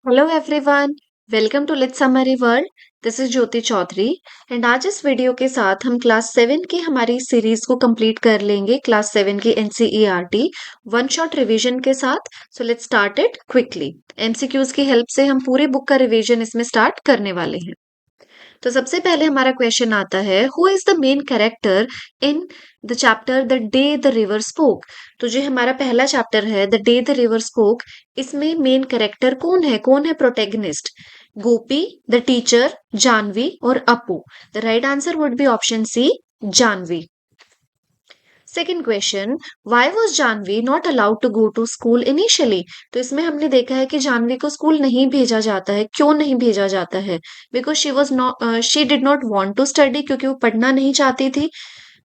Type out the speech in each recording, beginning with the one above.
Hello everyone. Welcome to let's summary world. This is Jyoti Chaudhary and आज इस video के साथ हम क्लास 7 की हमारी सीरीज को कंप्लीट कर लेंगे। क्लास 7 की एनसीईआरटी वन शॉट रिवीजन के साथ। So let's start it quickly. MCQs की हेल्प से हम पूरी बुक का रिवीजन इसमें स्टार्ट करने वाले हैं। तो सबसे पहले हमारा क्वेश्चन आता है, who is the main character in the chapter the day the river spoke. तो जो हमारा पहला चैप्टर है the day the river spoke, इसमें मेन कैरेक्टर कौन है protagonist? Gopi, the teacher, Janvi और Apu. The right answer would be option C, Janvi. Second question, why was Janvi not allowed to go to school initially. तो इसमें हमने देखा है कि जानवी को स्कूल नहीं भेजा जाता है। क्यों नहीं भेजा जाता है? Because she was not she did not want to study, क्योंकि वो पढ़ना नहीं चाहती थी।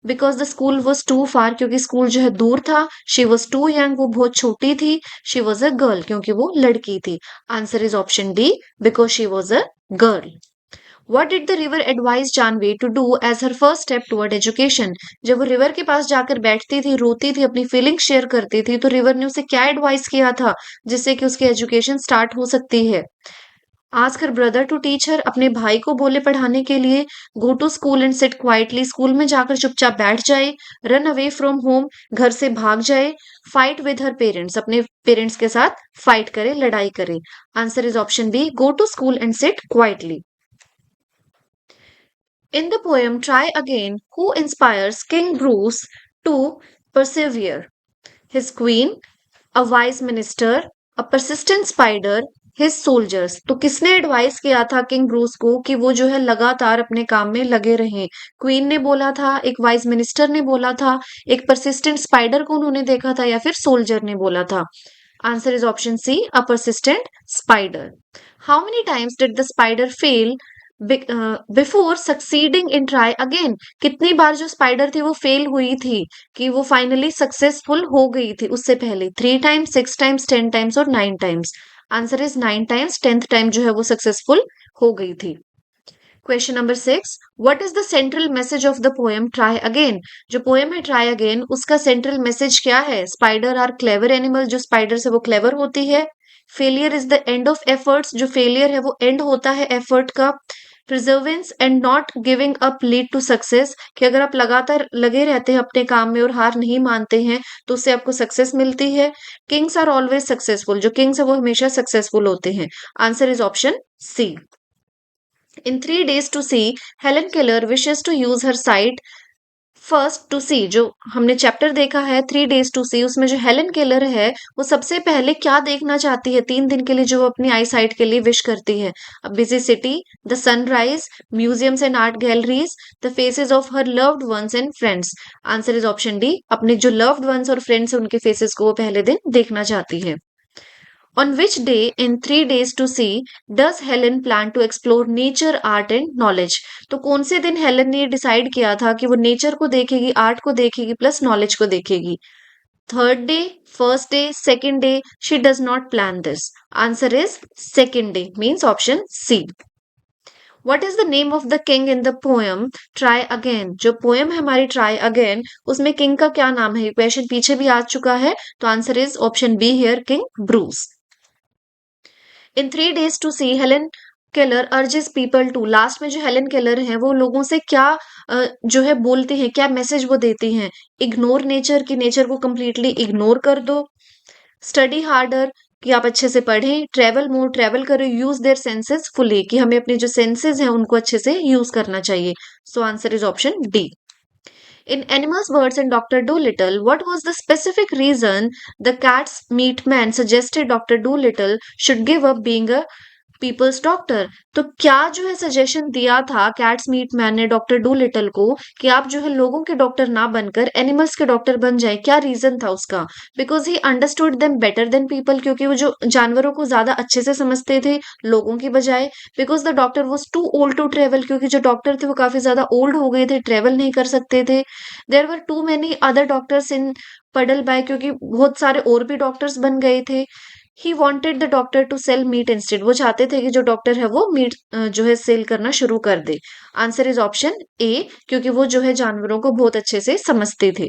Because the school was too far, क्योंकि स्कूल जो है दूर था। शी वॉज टू यंग, वो बहुत छोटी थी। शी वॉज अ गर्ल, क्योंकि वो लड़की थी। Answer is option D, because she was a girl. What did the river advise Janvi to do as her first step toward education? जब वो रिवर के पास जाकर बैठती थी, रोती थी, अपनी फीलिंग शेयर करती थी, तो रिवर ने उसे क्या एडवाइस किया था जिससे कि उसकी एजुकेशन स्टार्ट हो सकती है? Ask her brother to teach her, अपने भाई को बोले पढ़ाने के लिए। Go to school and sit quietly, school में जाकर चुपचाप बैठ जाए। रन अवे फ्रॉम होम, घर से भाग जाए। फाइट विद हर पेरेंट्स, अपने पेरेंट्स के साथ फाइट करे, लड़ाई करे। Answer is option B, go to school and sit quietly. In the poem Try Again, who inspires King Bruce to persevere? His queen, a wise minister, a persistent spider, his soldiers। तो किसने advice किया था king Bruce को कि वो जो है लगातार अपने काम में लगे रहें? क्वीन ने बोला था, एक वाइज मिनिस्टर ने बोला था, एक परसिस्टेंट स्पाइडर को उन्होंने देखा था, या फिर सोल्जर ने बोला था? Answer is option C, a persistent spider. How many times did the spider fail before succeeding in try again? कितनी बार जो स्पाइडर थी वो फेल हुई थी कि वो फाइनली सक्सेसफुल हो गई थी उससे पहले? 3 टाइम्स, 6 टाइम्स, 10 टाइम्स और 9 times? Answer is 9 times. 10th time जो है वो सक्सेसफुल हो गई थी। Question number 6, what is the central message of the poem try again? जो पोएम है ट्राई अगेन, उसका सेंट्रल मैसेज क्या है? स्पाइडर आर क्लेवर एनिमल, जो स्पाइडर से वो क्लेवर होती है। Failure is the end of efforts, जो फेलियर है वो एंड होता है एफर्ट का। प्रिजर्वेंस and not giving up lead to success, कि अगर आप लगातार लगे रहते हैं अपने काम में और हार नहीं मानते हैं तो उससे आपको सक्सेस मिलती है। किंग्स आर ऑलवेज सक्सेसफुल, जो किंग्स है वो हमेशा सक्सेसफुल होते हैं। Answer is option C. In 3 days to see, Helen Keller wishes to use her sight first to see. जो हमने चैप्टर देखा है 3 days to see, उसमें जो हेलन केलर है वो सबसे पहले क्या देखना चाहती है 3 दिन के लिए, जो वो अपनी आई साइट के लिए विश करती है? A busy city, the sunrise, museums and art galleries, the faces of her loved ones and friends. Answer is option D, अपने जो लव्ड वंस और फ्रेंड्स है उनके फेसेस को वो पहले दिन देखना चाहती है। On which day in 3 days to see does Helen plan to explore nature, art and knowledge? तो कौन से दिन हेलन ने डिसाइड किया था कि वो नेचर को देखेगी, आर्ट को देखेगी, प्लस नॉलेज को देखेगी? 3rd day, first day, second day? She does not plan this. Answer is second day, means option C. What is the name of the king in the poem Try Again? जो poem है हमारी Try Again, उसमें king का क्या नाम है? Question पीछे भी आ चुका है, तो answer is option B here, king Bruce. In 3 days to see Helen Keller urges people to, लास्ट में जो हेलन केलर है वो लोगों से क्या जो है बोलती हैं, क्या मैसेज वो देती हैं? इग्नोर नेचर, की नेचर को कंप्लीटली इग्नोर कर दो। स्टडी हार्डर, कि आप अच्छे से पढ़ें। ट्रेवल मोर, ट्रेवल करो। यूज देयर सेंसेस फुली, कि हमें अपने जो सेंसेस हैं उनको अच्छे से यूज करना चाहिए। सो answer is option D. In Animals, Birds and Dr. Dolittle, what was the specific reason the cat's meat man suggested Dr. Dolittle should give up being a people's doctor? तो क्या जो है सजेशन दिया था cats meat man ने doctor Dolittle को कि आप जो है लोगों के डॉक्टर ना बनकर एनिमल्स के डॉक्टर बन जाए? क्या रीजन था उसका? Because he understood them better than people, क्योंकि वो जो जानवरों को ज्यादा अच्छे से समझते थे लोगों की बजाय। Because the doctor was too old to travel, क्योंकि जो डॉक्टर थे वो काफी ज्यादा ओल्ड हो गए थे, ट्रेवल नहीं कर सकते थे। There were too many other doctors in Puddleby, क्योंकि बहुत सारे और भी डॉक्टर्स बन गए थे। He wanted the doctor to sell meat instead, वो चाहते थे कि जो डॉक्टर है वो मीट जो है सेल करना शुरू कर दे। आंसर इज ऑप्शन ए, क्योंकि वो जो है जानवरों को बहुत अच्छे से समझते थे।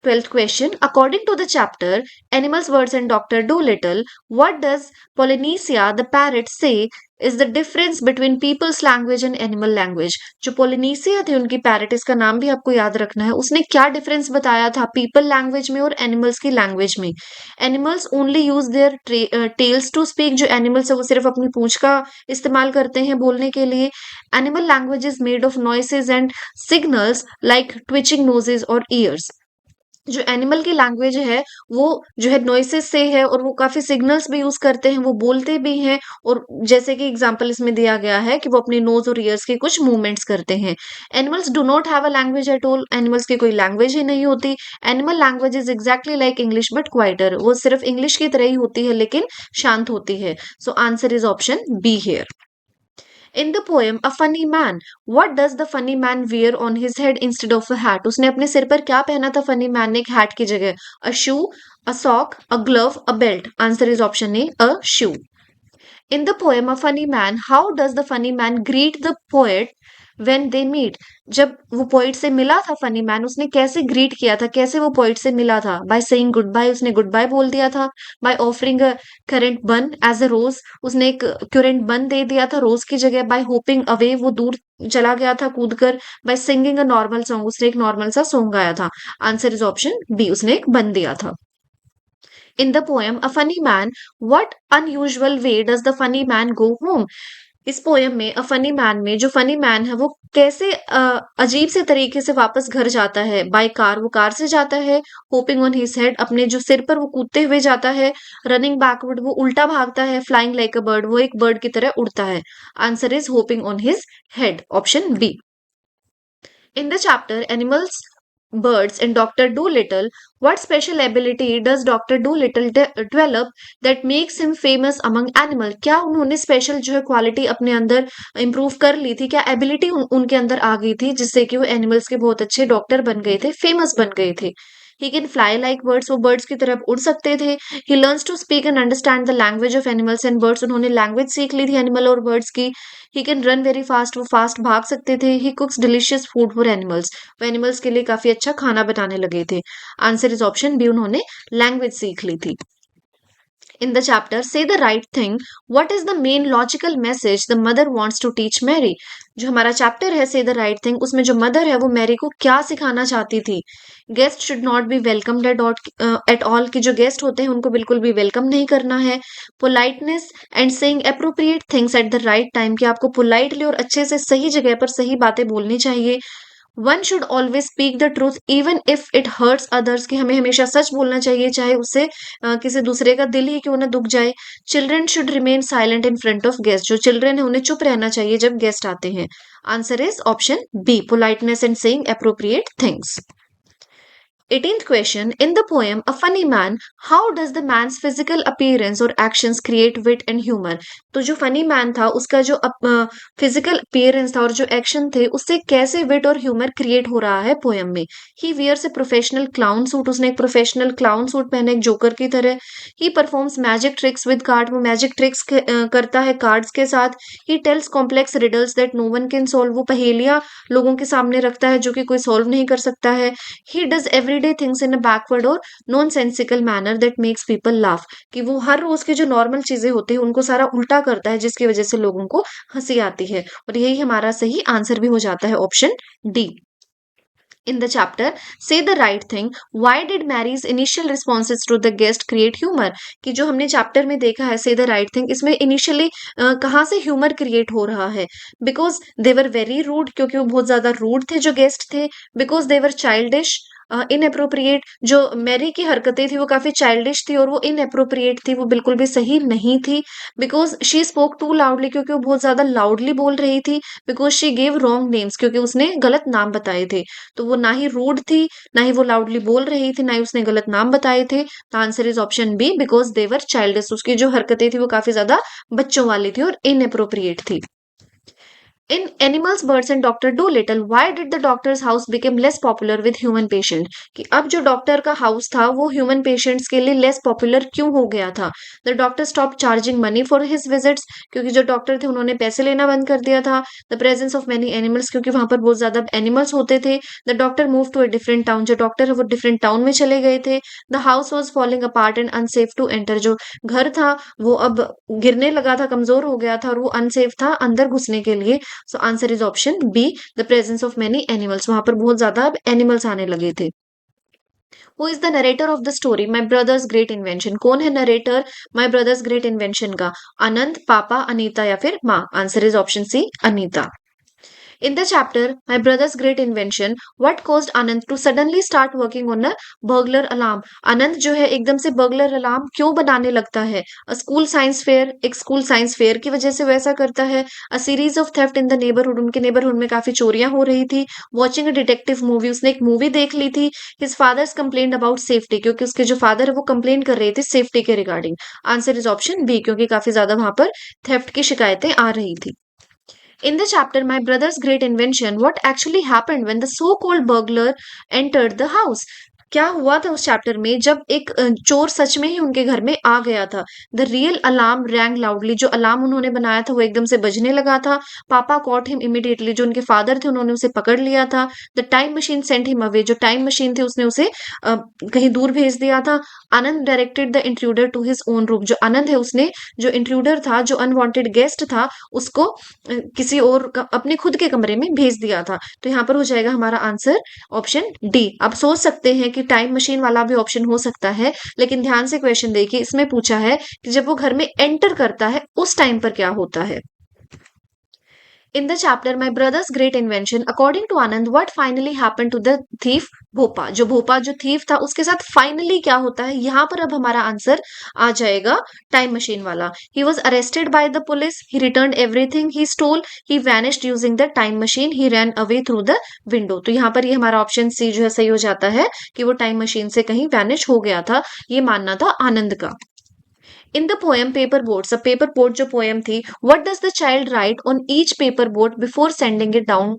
12th question. According to the chapter Animals, Birds and Dr. Dolittle, what does Polynesia the parrot say is the difference between people's language and animal language? जो पोलिनेसिया थी उनकी पैरट, इसका नाम भी आपको याद रखना है, उसने क्या डिफरेंस बताया था पीपल लैंग्वेज में और एनिमल्स की लैंग्वेज में? Animals only use their tails to speak, जो एनिमल्स है वो सिर्फ अपनी पूंछ का इस्तेमाल करते हैं बोलने के लिए. Animal language is made of noises and signals like twitching noses और ईयर्स. जो एनिमल की लैंग्वेज है वो जो है नॉइसेस से है और वो काफी सिग्नल्स भी यूज करते हैं, वो बोलते भी हैं, और जैसे कि एग्जांपल इसमें दिया गया है कि वो अपने नोज और ईयर्स के कुछ मूवमेंट्स करते हैं. Animals do not have a language at all, animals की कोई लैंग्वेज ही नहीं होती. Animal language is exactly like English but quieter, वो सिर्फ इंग्लिश की तरह ही होती है लेकिन शांत होती है. सो answer is option B here. In the poem A Funny Man, what does the funny man wear on his head instead of a hat? उसने अपने सिर पर क्या पहना था funny man ने एक hat की जगह? A shoe, a sock, a glove, a belt. Answer is option A, a shoe. In the poem A Funny Man, how does the funny man greet the poet when they meet? जब वो poet से मिला था funny man, उसने कैसे greet किया था, कैसे वो पोइट से मिला था? बाय सेइंग गुड बाय, उसने गुड बाय बोल दिया था. बाय ऑफरिंग अ करेंट बन एज अ रोज, उसने एक क्यूरेंट बन दे दिया था रोज की जगह. बाय होपिंग अवे, वो दूर चला गया था कूद कर. By singing a normal song, उसने एक नॉर्मल सा सॉन्ग गाया था. आंसर इज ऑप्शन बी, उसने एक बन दिया था. In the poem A Funny Man, what unusual way does the funny man go home? इस पोयम में अ फनी मैन में जो फनी मैन है वो कैसे अजीब से तरीके से वापस घर जाता है? बाय कार, वो कार से जाता है. होपिंग ऑन हिज हेड, अपने जो सिर पर वो कूदते हुए जाता है. रनिंग बैकवर्ड, वो उल्टा भागता है. फ्लाइंग लाइक अ बर्ड, वो एक बर्ड की तरह उड़ता है. Answer is hopping on his head, option B. In the chapter Animals, Birds, and Dr. Dolittle, what special ability does Dr. Dolittle develop that makes him famous among animals? क्या उन्होंने special जो है quality अपने अंदर improve कर ली थी? क्या ability उनके अंदर आ गई थी जिससे कि वो एनिमल्स के बहुत अच्छे डॉक्टर बन गए थे, फेमस बन गए थे? He can fly like birds, वो बर्ड्स की तरफ उड़ सकते थे. He learns to speak and understand the language of animals and birds, उन्होंने लैंग्वेज सीख ली थी एनिमल और बर्ड्स की. He can run very fast, वो फास्ट भाग सकते थे. He cooks delicious food for animals, वो एनिमल्स के लिए काफी अच्छा खाना बनाने लगे थे. आंसर इज ऑप्शन बी, उन्होंने लैंग्वेज सीख ली थी. In the chapter Say the Right Thing, what is the main logical message the mother wants to teach Mary? जो हमारा चैप्टर है Say the Right Thing, उसमें जो मदर है वो मैरी को क्या सिखाना चाहती थी? Guest should not be welcomed at all, की जो गेस्ट होते हैं उनको बिल्कुल भी वेलकम नहीं करना है. Politeness and saying appropriate things at the right time, कि आपको पोलाइटली और अच्छे से सही जगह पर सही बातें बोलनी चाहिए. One should always speak the truth even if it hurts others, कि हमें हमेशा सच बोलना चाहिए चाहे उससे किसी दूसरे का दिल ही क्यों ना दुख जाए. Children should remain silent in front of guest, जो चिल्ड्रन है उन्हें चुप रहना चाहिए जब गेस्ट आते हैं. Answer is option B, politeness and saying appropriate things. 18th question. In the poem A Funny Man, how does the man's physical appearance or actions create wit and humor? तो जो फनी मैन था उसका जो physical appearance था और जो action थे उससे कैसे विट और ह्यूमर क्रिएट हो रहा है पोयम में? He wears a professional clown suit, उसने एक प्रोफेशनल क्लाउन सूट पहने एक जोकर की तरह. He performs magic tricks with card, वो मैजिक ट्रिक्स करता है कार्ड्स के साथ. He tells complex riddles that no one can solve, वो पहेलियां लोगों के सामने रखता है जो कि कोई सॉल्व नहीं कर सकता है. He does everyday things in a backward or nonsensical manner that makes people laugh, कि वो हर रोज की जो नॉर्मल चीजें होती है उनको सारा उल्टा करता है जिसकी वजह से लोगों को हंसी आती है. और यही हमारा सही आंसर भी हो जाता है, option D. In the chapter Say the Right Thing, why did Mary's initial responses to the guest create humor? कि जो हमने चैप्टर में देखा है Say the Right Thing, इसमें इनिशियली कहाँ से ह्यूमर क्रिएट हो रहा है? Because they were very rude, क्योंकि वो बहुत ज्यादा रूड थे जो गेस्ट थे. Because they were childish, inappropriate, जो मैरी की हरकतें थी वो काफी चाइल्डिश थी और वो इनअप्रोप्रिएट थी, वो बिल्कुल भी सही नहीं थी. Because she spoke too loudly, क्योंकि वो बहुत ज्यादा लाउडली बोल रही थी. Because she gave wrong names, क्योंकि उसने गलत नाम बताए थे. तो वो ना ही रूड थी, ना ही वो लाउडली बोल रही थी, ना ही उसने गलत नाम बताए थे. तो answer is option B, because they were childish, उसकी जो हरकतें थी वो काफी ज्यादा बच्चों वाली थी और इनअप्रोप्रिएट थी. In animals, birds and doctor do little. Why did the doctor's house become less popular with human patient? कि अब जो डॉक्टर का हाउस था वो ह्यूमन पेशेंट्स के लिए लेस पॉपुलर क्यों हो गया था? The doctor stop charging money for his visits, क्योंकि जो डॉक्टर थे उन्होंने पैसे लेना बंद कर दिया था. The presence of many animals, क्योंकि वहां पर बहुत ज्यादा एनिमल्स होते थे. The doctor move to a different town, जो डॉक्टर है वो डिफरेंट टाउन में चले गए थे. The house was falling apart and unsafe to enter, जो घर था वो अब गिरने लगा था, कमजोर हो गया था और वो अनसेफ था अंदर घुसने के लिए. So answer is option B, the presence of many animals. वहां पर बहुत ज्यादा अब एनिमल्स आने लगे थे. Who is the narrator of the story my brother's great invention? कौन है narrator my brother's great invention का? अनंत, पापा, अनीता या फिर माँ? Answer is option C, Anita. In the chapter My Brother's Great Invention, what caused Anand to suddenly start working on a burglar alarm? आनंद जो है एकदम से बर्गलर अलार्म क्यों बनाने लगता है? स्कूल साइंस फेयर, एक स्कूल साइंस फेयर की वजह से वैसा करता है. A series of theft in the neighbourhood, उनके नेबरहुड में काफी चोरियां हो रही थी. वॉचिंग अ डिटेक्टिव मूवी, उसने एक मूवी देख ली थी. His father's complain about safety, क्योंकि उसके जो फादर है वो कंप्लेन कर रहे थे सेफ्टी के regarding. Answer is option B, क्योंकि काफी ज्यादा वहां पर थेफ्ट की शिकायतें आ रही थी. In the chapter My Brother's Great Invention, what actually happened when the so-called burglar entered the house? क्या हुआ था उस चैप्टर में जब एक चोर सच में ही उनके घर में आ गया था? The real alarm wrong loudly, जो अलार्म उन्होंने बनाया था वो एकदम से बजने लगा था. पापा कॉट हिम इमीडिएटली, जो उनके फादर थे उन्होंने उसे पकड़ लिया था. The time machine sent him away, जो टाइम मशीन थी उसने उसे कहीं दूर भेज दिया था. Anand directed the intruder to his own room, जो आनंद है उसने जो इंट्रूडर था, जो अनवांटेड गेस्ट था, उसको किसी और अपने खुद के कमरे में भेज दिया था. तो यहाँ पर हो जाएगा हमारा आंसर ऑप्शन डी. आप सोच सकते हैं कि टाइम मशीन वाला भी ऑप्शन हो सकता है, लेकिन ध्यान से क्वेश्चन देखिए, इसमें पूछा है कि जब वो घर में एंटर करता है उस टाइम पर क्या होता है. In the chapter My Brother's Great Invention, according to Anand, what finally happened to the thief भोपा? जो भोपा जो थीफ था उसके साथ फाइनली क्या होता है? यहाँ पर अब हमारा आंसर आ जाएगा टाइम मशीन वाला. He was arrested by the police. He returned everything he stole. He vanished using the time machine. He ran away through the window. तो यहाँ पर ये हमारा ऑप्शन सी जो है सही हो जाता है कि वो टाइम मशीन से कहीं वैनिश हो गया था. ये मानना था आनंद का. In the poem Paper Boats, a paper boat जो poem थी, what does the child write on each paper boat before sending it down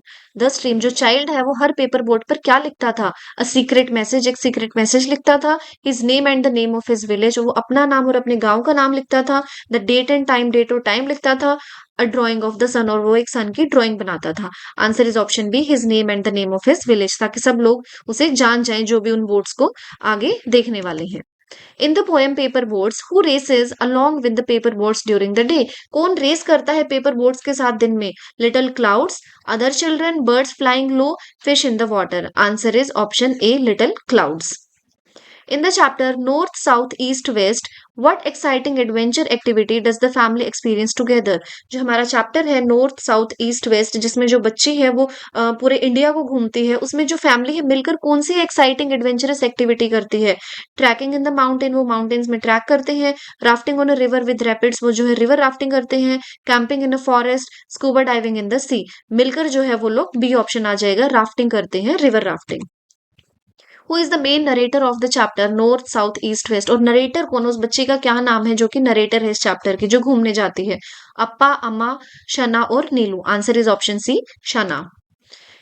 the stream? जो child है वो हर paper boat पर क्या लिखता था? A secret message, एक secret message लिखता था. His name and the name of his village, वो अपना नाम और अपने गांव का नाम लिखता था. The date and time, date और time लिखता था. A drawing of the sun, और वो एक सन की ड्राइंग बनाता था. Answer is option B, his name and the name of his village, ताकि सब लोग उसे जान जाएं जो भी उन बोट्स को आगे देखने वाले हैं. In the poem Paper Boats, who races along with the paper boats during the day? कौन रेस करता है पेपर बोट्स के साथ दिन में? Little clouds, other children, birds flying low, fish in the water. Answer is option A, little clouds. In the chapter North, South, East, West, what exciting adventure activity does the family experience together? जो हमारा chapter है north, south, east, waste, जिसमें जो बच्ची है वो पूरे India को घूमती है, उसमें जो फैमिली है मिलकर कौन सी एक्साइटिंग एडवेंचरस एक्टिविटी करती है? ट्रैकिंग इन द माउंटेन, वो माउंटेन्स में ट्रैक करते हैं. Rafting on a river with rapids, वो जो है रिवर राफ्टिंग करते हैं. Camping in a forest, scuba diving in the sea. मिलकर जो है वो लोग, बी ऑप्शन आ जाएगा, राफ्टिंग करते हैं, river rafting. Who is the main narrator of the chapter north, south, east, west? और नरेटर कौन, उस बच्ची का क्या नाम है जो कि नरेटर है इस चैप्टर की, जो घूमने जाती है? अप्पा, अम्मा, शना और Neelu. Answer is option C, Shana.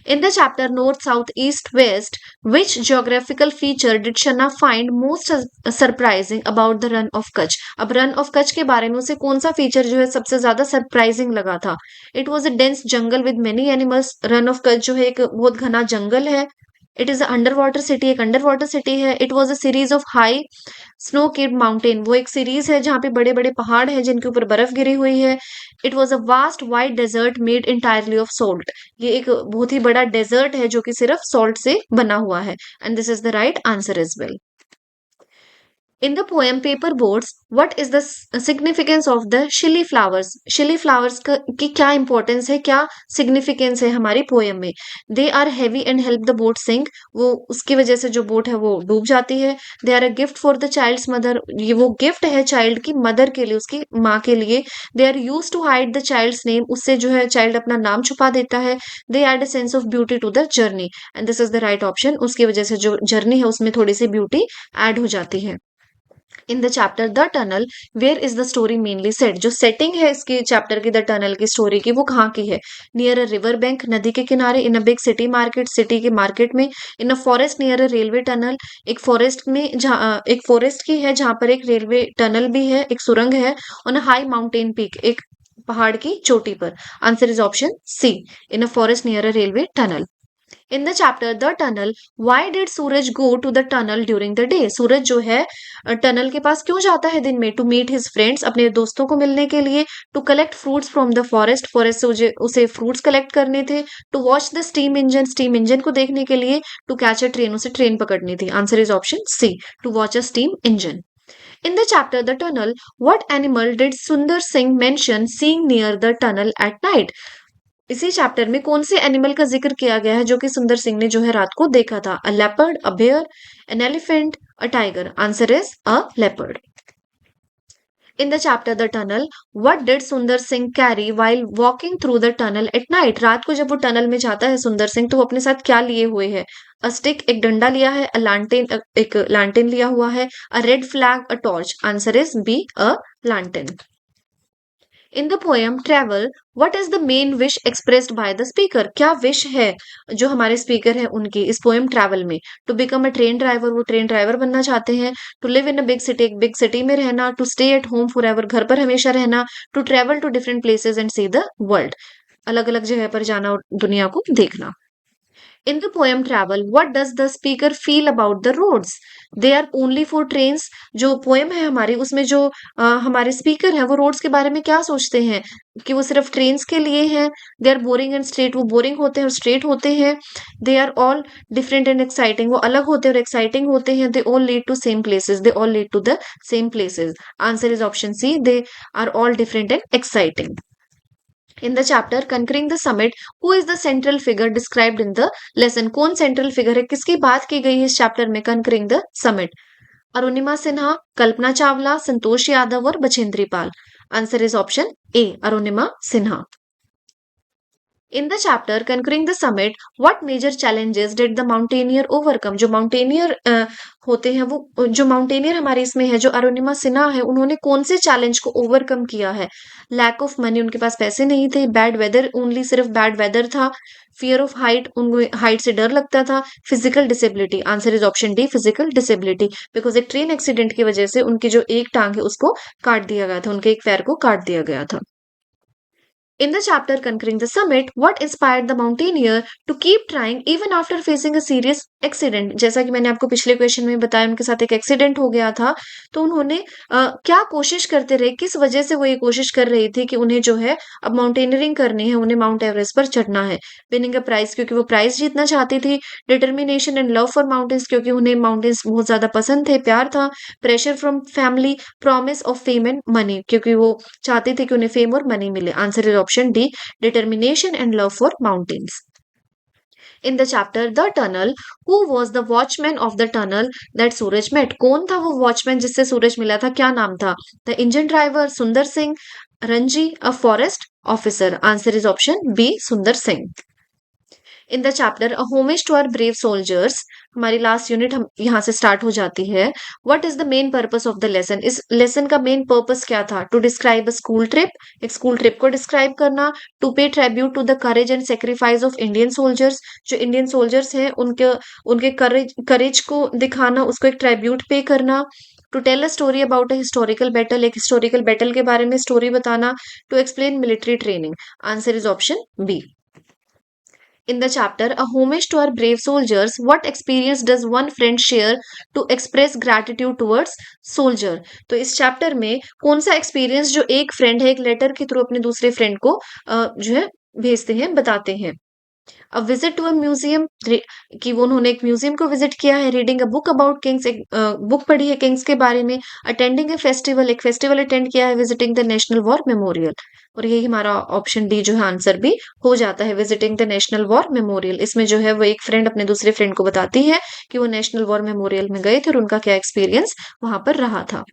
In the chapter North, South, East, West, which geographical feature did Shana find most surprising about the Run of Kutch? अब Run of Kutch के बारे में उसे कौन सा फीचर जो है सबसे ज्यादा सरप्राइजिंग लगा था? It was a dense jungle with many animals. Run of Kutch जो है एक बहुत घना जंगल है. It is under water city, एक अंडर वाटर सिटी है. It was a series of high snow केड mountain, वो एक सीरीज है जहाँ पे बड़े बड़े पहाड़ है जिनके ऊपर बर्फ गिरी हुई है. It was a vast wide desert made entirely of salt, ये एक बहुत ही बड़ा डेजर्ट है जो कि सिर्फ सॉल्ट से बना हुआ है. And this is the right answer as well. In the poem Paper Boats, what is the significance of the shilly flowers? Shilly flowers की क्या importance है, क्या significance है हमारी poem में? They are heavy and help the boat sink. वो उसकी वजह से जो बोट है वो डूब जाती है. They are a gift for the child's mother. ये वो गिफ्ट है चाइल्ड की मदर के लिए, उसकी माँ के लिए. They are used to hide the child's name. उससे जो है चाइल्ड अपना नाम छुपा देता है. They add a sense of beauty to the journey. And this is the right option. उसकी वजह से जो जर्नी है उसमें थोड़ी सी ब्यूटी ऐड हो जाती है. In the chapter the tunnel where is the story mainly set, जो सेटिंग है इसकी चैप्टर की द टनल की स्टोरी की वो कहाँ की है? नियर अ रिवर बैंक, नदी के किनारे, in a big city market, city के मार्केट में, in a forest near a railway tunnel, एक फॉरेस्ट में जहाँ एक फॉरेस्ट की है जहां पर एक रेलवे टनल भी है, एक सुरंग है, on a high mountain peak, एक पहाड़ की चोटी पर। Answer is option C, in a forest near a railway tunnel. In the chapter the tunnel why did Suraj go to the tunnel during the day, Suraj जो है टनल के पास क्यों जाता है दिन में? टू मीट हिज फ्रेंड्स, अपने दोस्तों को मिलने के लिए, to collect fruits from the forest, forest से उसे फ्रूट्स कलेक्ट करने थे, to watch the steam engine, steam engine को देखने के लिए, टू कैच अ ट्रेन, उसे ट्रेन पकड़नी थी। Answer is option C, to watch a steam engine. In the chapter The Tunnel, what animal did Sundar Singh mention seeing near the tunnel at night? इसी chapter में कौन से animal का जिक्र किया गया है जो कि सुंदर सिंह ने जो है रात को देखा था? A leopard, a bear, an elephant, a tiger. Answer is a leopard. In the chapter The Tunnel, what did Sundar Singh carry while walking through the tunnel at night? रात को जब वो टनल में जाता है सुंदर सिंह तो वो अपने साथ क्या लिए हुए है? अ स्टिक, एक डंडा लिया है, अ लांटेन, एक लांटेन लिया हुआ है, a red flag, a torch. Answer is B, a lantern. In the poem travel what is the main wish expressed by the speaker, क्या विश है जो हमारे स्पीकर है उनकी इस पोएम ट्रेवल में? To become a train driver, वो train driver बनना चाहते हैं। To live in a big city, एक बिग सिटी में रहना। To stay at home forever, घर पर हमेशा रहना। To travel to different places and see the world, अलग अलग जगह पर जाना और दुनिया को देखना। In the poem Travel, what does the speaker feel about the roads? They are only for trains. जो पोएम है हमारी उसमें जो हमारे स्पीकर हैं वो रोड्स के बारे में क्या सोचते हैं कि वो सिर्फ ट्रेन्स के लिए हैं। They are boring and straight, वो बोरिंग होते हैं और स्ट्रेट होते हैं। They are all different and exciting, वो अलग होते हैं और एक्साइटिंग होते हैं। They all lead to same places, they all lead to the same places. Answer is option C, they are all different and exciting. In the chapter Conquering the Summit, who is the central figure described in the lesson? कौन central figure है, किसकी बात की गई है इस chapter में Conquering the Summit? Arunima Sinha, Kalpana Chawla, Santosh Yadav और Bachendri Pal. Answer is option A, Arunima Sinha. In the chapter conquering the summit what major challenges did the mountaineer overcome, जो माउंटेनियर होते हैं वो जो माउंटेनियर हमारे इसमें है जो अरुणिमा सिन्हा है उन्होंने कौन से चैलेंज को ओवरकम किया है? लैक ऑफ मनी, उनके पास पैसे नहीं थे। बैड वेदर, ओनली सिर्फ बैड वेदर था। फियर ऑफ हाइट, उनको हाइट से डर लगता था। Physical disability, answer is option D, physical disability, because एक ट्रेन एक्सीडेंट की वजह से उनकी जो एक टांग है उसको काट दिया गया था, उनके एक पैर को काट दिया गया था। In the chapter Conquering the Summit, what inspired the mountaineer to keep trying even after facing a serious accident? जैसा कि मैंने आपको पिछले क्वेश्चन में बताया उनके साथ एक एक्सीडेंट हो गया था तो उन्होंने क्या कोशिश करते रहे, किस वजह से वो ये कोशिश कर रही थी कि उन्हें जो है अब माउंटेनियरिंग करनी है, उन्हें माउंट एवरेस्ट पर चढ़ना है। विनिंग अ प्राइज, क्योंकि वो प्राइज जीतना चाहती थी। Determination and love for mountains, क्योंकि उन्हें माउंटेन्स बहुत ज्यादा पसंद थे, प्यार था। Pressure from family, promise of fame and money, क्योंकि वो चाहते थे कि उन्हें फेम और मनी मिले। Answer is option D, determination and love for mountains. In the chapter the tunnel, who was the watchman of the tunnel that Suraj met, कौन था वो वॉचमैन जिससे सूरज मिला था, क्या नाम था? The engine driver, Sundar Singh, Ranji, a forest officer. Answer is option B, Sundar Singh. In the chapter a homage to our brave soldiers, हमारी लास्ट यूनिट हम यहाँ से स्टार्ट हो जाती है। What is the main purpose of the lesson, इस लेसन का main purpose क्या था? To describe a school trip, एक स्कूल ट्रिप को डिस्क्राइब करना। To pay tribute to the courage and sacrifice of Indian soldiers, जो इंडियन सोल्जर्स हैं उनके उनके करेज को दिखाना, उसको एक ट्रिब्यूट पे करना। To tell a story about a historical battle, एक हिस्टोरिकल बैटल के बारे में स्टोरी बताना। To explain military training. Answer is option B. In the chapter A Homage to Our Brave Soldiers, what experience does one friend share to express gratitude towards soldier? तो इस chapter में कौन सा experience जो एक friend है एक letter के थ्रू अपने दूसरे फ्रेंड को जो है भेजते हैं, बताते हैं। A visit to a museum, कि वो उन्होंने एक म्यूजियम को विजिट किया है। Reading a book about kings, एक बुक पढ़ी है किंग्स के बारे में। अटेंडिंग अ फेस्टिवल, एक फेस्टिवल अटेंड किया है। Visiting the national war memorial, और यही हमारा ऑप्शन डी जो है आंसर भी हो जाता है, visiting the national war memorial. इसमें जो है वो एक फ्रेंड अपने दूसरे फ्रेंड को बताती है कि वो नेशनल वॉर मेमोरियल में गए थे और उनका क्या एक्सपीरियंस वहां पर रहा था।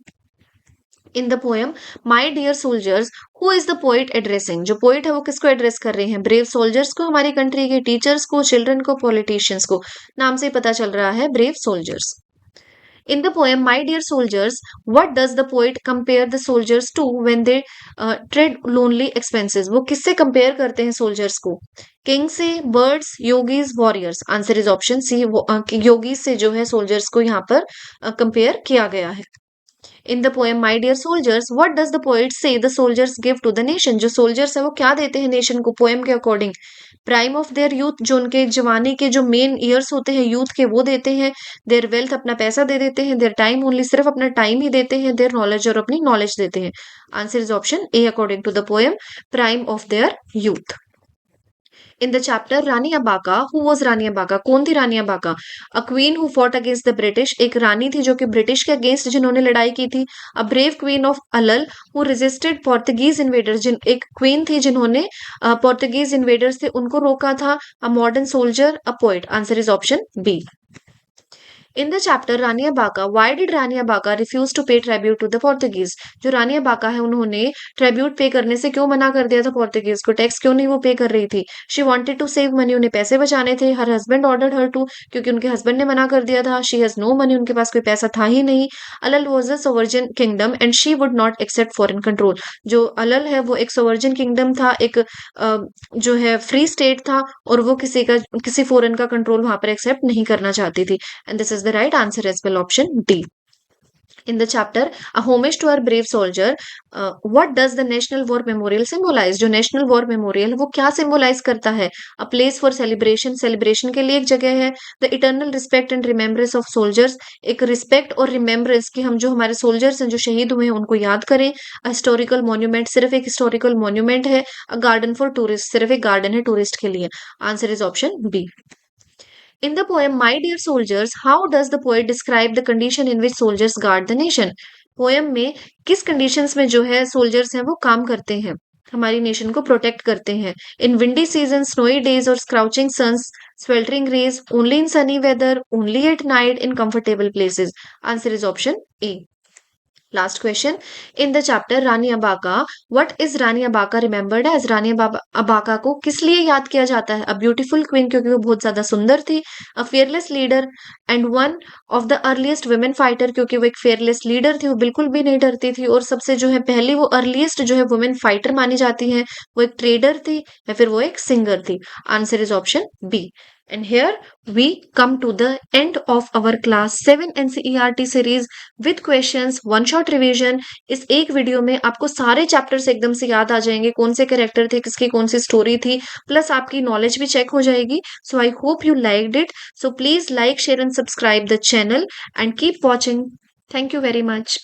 In the poem my dear soldiers, who is the poet addressing, जो पोइट है वो किसको एड्रेस कर रहे हैं? ब्रेव सोल्जर्स को, हमारी कंट्री के टीचर्स को, चिल्ड्रन को, पॉलिटिशियंस को। नाम से ही पता चल रहा है brave soldiers. In the poem My Dear Soldiers, what does the poet compare the soldiers to when they tread lonely expenses? वो किससे कंपेयर करते हैं सोल्जर्स को? किंग से, birds, yogis, warriors? Answer is option C, yogis से जो है soldiers को यहाँ पर कंपेयर किया गया है। In the poem my dear soldiers what does the poet say the soldiers give to the nation? जो सोल्जर्स है वो क्या देते हैं नेशन को पोएम के according? Prime of their youth, जो उनके जवानी के जो मेन ईयर्स होते हैं यूथ के, वो देते हैं। देयर वेल्थ, अपना पैसा दे देते हैं। देयर टाइम, ओनली सिर्फ अपना टाइम ही देते हैं। देयर नॉलेज, और अपनी नॉलेज देते हैं। Answer is option A according to the poem prime of their youth. In the chapter Rani Abbakka, who was Rani Abbakka? कौन थी Rani Abbakka? A queen who fought against the British, एक रानी थी जो कि ब्रिटिश के अगेंस्ट जिन्होंने लड़ाई की थी। A brave queen of Ullal who resisted Portuguese invaders, जिन एक क्वीन थी जिन्होंने पोर्तुगीज इन्वेडर्स थे उनको रोका था। A modern soldier, a poet? Answer is option B. In the chapter Rani Abbakka, why did Rani Abbakka refuse to pay tribute to the Portuguese? जो Rani abaca है उन्होंने ट्रिब्यूट पे करने से क्यों मना कर दिया था पोर्तुगीज को? टैक्स क्यों नहीं वो पे कर रही थी? She wanted to save money, उन्हें पैसे बचाने थे। Her husband ordered her to, क्योंकि उनके हस्बैंड ने मना कर दिया था। शी हैज नो मनी, उनके पास कोई पैसा था ही नहीं। Ullal was a sovereign kingdom and she would not accept foreign control, जो अलल है वो एक सोवर्जन किंगडम था, एक जो है फ्री स्टेट था, और वो किसी फॉरेन का कंट्रोल वहां पर एक्सेप्ट नहीं करना चाहती थी। And this is the right answer as well, option D. In the chapter A Homage to Our Brave Soldier, what does the National War Memorial symbolize? जो National War Memorial है वो क्या symbolize करता है? A place for celebration, celebration के लिए एक जगह है। The eternal respect and remembrance of soldiers, एक respect और remembrance की हम जो हमारे soldiers हैं जो शहीद हुए हैं उनको याद करें। A historical monument, सिर्फ एक historical monument है। A garden for tourists, सिर्फ एक garden है tourist के लिए। Answer is option B. In the poem My Dear Soldiers, how does the poet describe the condition in which soldiers guard the nation? Poem में किस conditions में जो है सोल्जर्स हैं वो काम करते हैं, हमारी नेशन को प्रोटेक्ट करते हैं? इन विंडी सीजन, स्नोई डेज और स्क्राउचिंग sons, sweltering rays, only in sunny weather, only at night, in comfortable places? Answer is option A. Last question. In the chapter Rani Abaka, what is Rani Abaka remembered as? Rani abaca को किस लिए याद किया जाता है? A beautiful queen, क्योंकि वो बहुत ज्यादा सुंदर थी। अ fearless leader and one of the earliest women fighter, क्योंकि वो एक fearless लीडर थी, वो बिल्कुल भी नहीं डरती थी। और सबसे जो है पहली वो अर्लीस्ट जो है वुमेन फाइटर मानी जाती है। वो एक ट्रेडर थी या फिर वो एक सिंगर थी। Answer is option B. And here we come to the end of our class 7 NCERT series with questions, one shot revision. इस एक वीडियो में आपको सारे चैप्टर्स एकदम से याद आ जाएंगे, कौन से कैरेक्टर थे, किसकी कौन सी स्टोरी थी, प्लस आपकी नॉलेज भी चेक हो जाएगी। So I hope you liked it. So please like, share and subscribe the channel and keep watching. Thank you very much.